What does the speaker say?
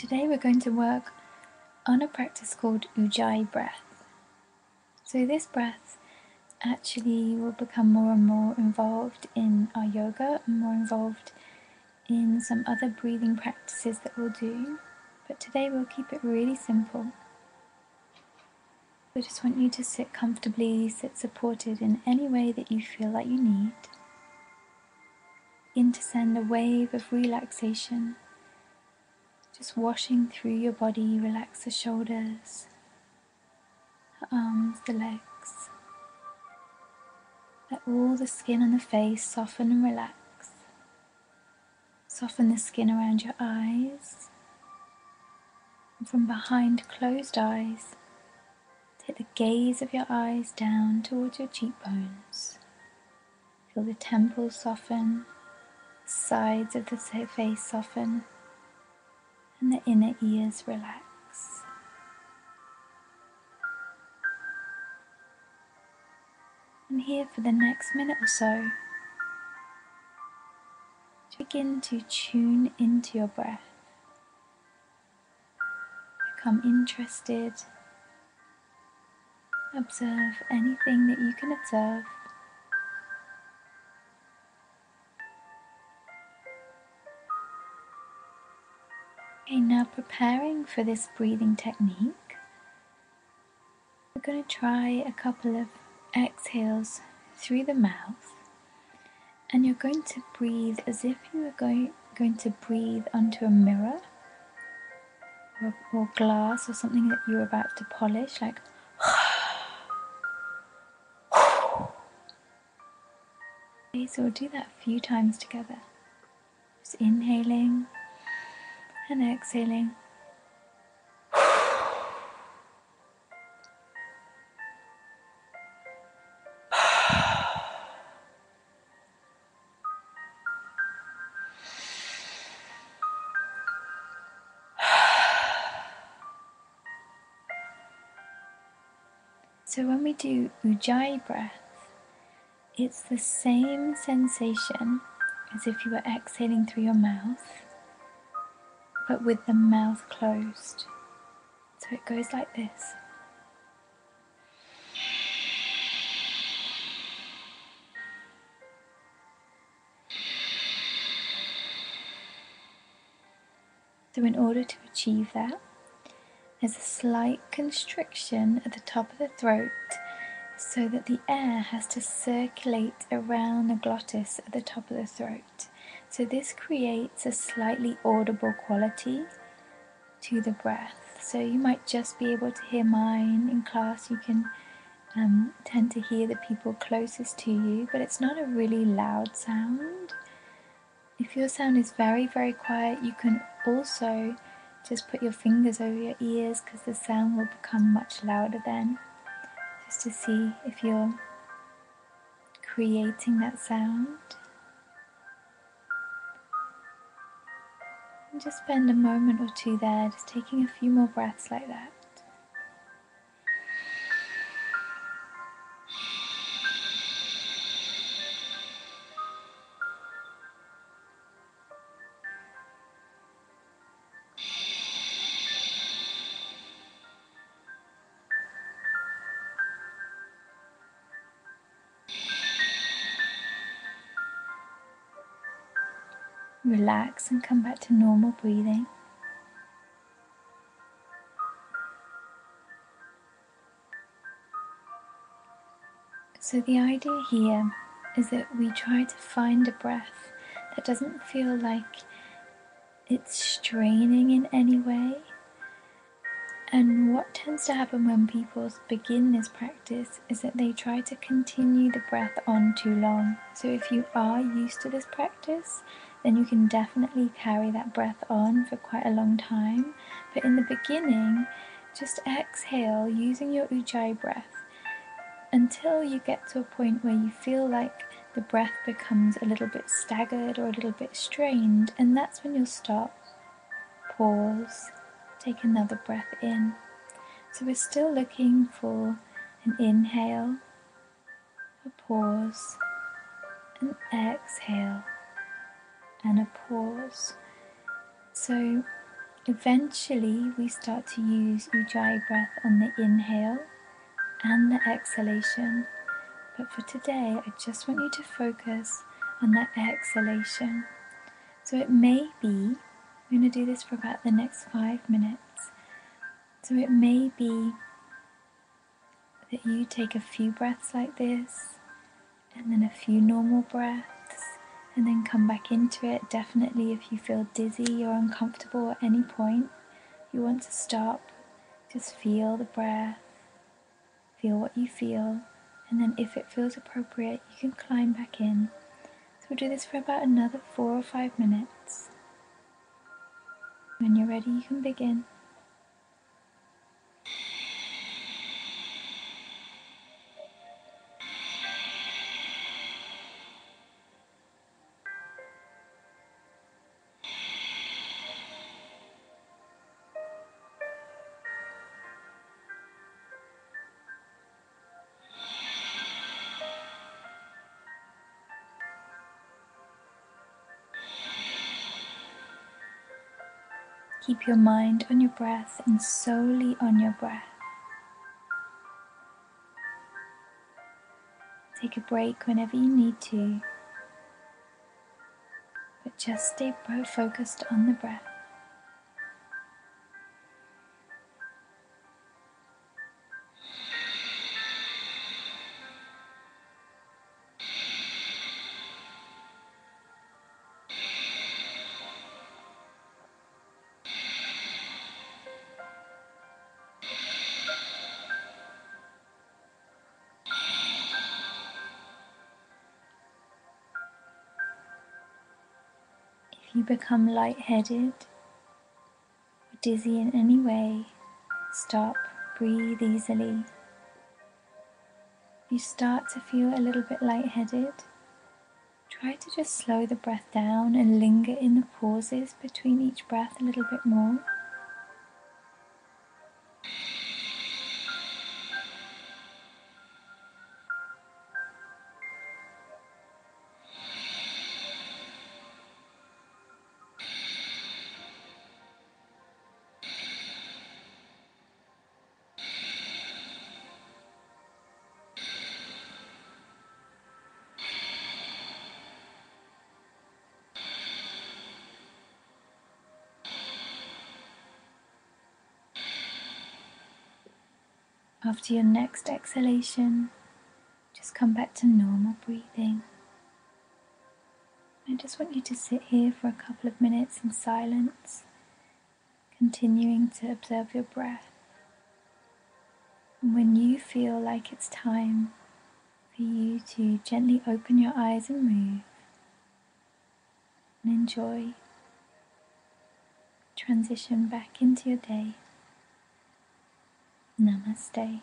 today we're going to work on a practice called Ujjayi breath. So this breath actually will become more and more involved in our yoga and more involved in some other breathing practices that we'll do. But today we'll keep it really simple. I just want you to sit comfortably, sit supported in any way that you feel like you need. Begin to send a wave of relaxation, just washing through your body. Relax the shoulders, the arms, the legs. Let all the skin on the face soften and relax. Soften the skin around your eyes. And from behind closed eyes, take the gaze of your eyes down towards your cheekbones. Feel the temples soften, the sides of the face soften, and the inner ears relax. And here for the next minute or so, begin to tune into your breath. Become interested. Observe anything that you can observe. Okay, now preparing for this breathing technique, we're going to try a couple of exhales through the mouth, and you're going to breathe as if you were going to breathe onto a mirror or glass or something that you're about to polish, like okay, so we'll do that a few times together. Just inhaling and exhaling. So when we do Ujjayi breath, it's the same sensation as if you were exhaling through your mouth, but with the mouth closed. So it goes like this. So in order to achieve that, there's a slight constriction at the top of the throat so that the air has to circulate around the glottis at the top of the throat. So this creates a slightly audible quality to the breath. So you might just be able to hear mine in class. You can tend to hear the people closest to you, but it's not a really loud sound. If your sound is very, very quiet, you can also just put your fingers over your ears because the sound will become much louder then, just to see if you're creating that sound. And just spend a moment or two there, just taking a few more breaths like that. Relax and come back to normal breathing. So the idea here is that we try to find a breath that doesn't feel like it's straining in any way. And what tends to happen when people begin this practice is that they try to continue the breath on too long. So if you are used to this practice, then you can definitely carry that breath on for quite a long time. But in the beginning, just exhale using your Ujjayi breath until you get to a point where you feel like the breath becomes a little bit staggered or a little bit strained, and that's when you'll stop, pause, take another breath in. So we're still looking for an inhale, a pause, an exhale, and a pause. So Eventually, we start to use Ujjayi breath on the inhale and the exhalation. But for today, I just want you to focus on the exhalation. So it may be, I'm going to do this for about the next 5 minutes. So it may be that you take a few breaths like this, and then a few normal breaths, and then come back into it. Definitely if you feel dizzy or uncomfortable at any point, you want to stop, just feel the breath, feel what you feel, and then if it feels appropriate, you can climb back in. So we'll do this for about another 4 or 5 minutes. When you're ready, you can begin. Keep your mind on your breath and solely on your breath. Take a break whenever you need to, but just stay focused on the breath. If you become lightheaded or dizzy in any way, stop, breathe easily. If you start to feel a little bit lightheaded, try to just slow the breath down and linger in the pauses between each breath a little bit more. After your next exhalation, just come back to normal breathing. I just want you to sit here for a couple of minutes in silence, continuing to observe your breath. And when you feel like it's time for you to gently open your eyes and move, and enjoy, transition back into your day. Namaste.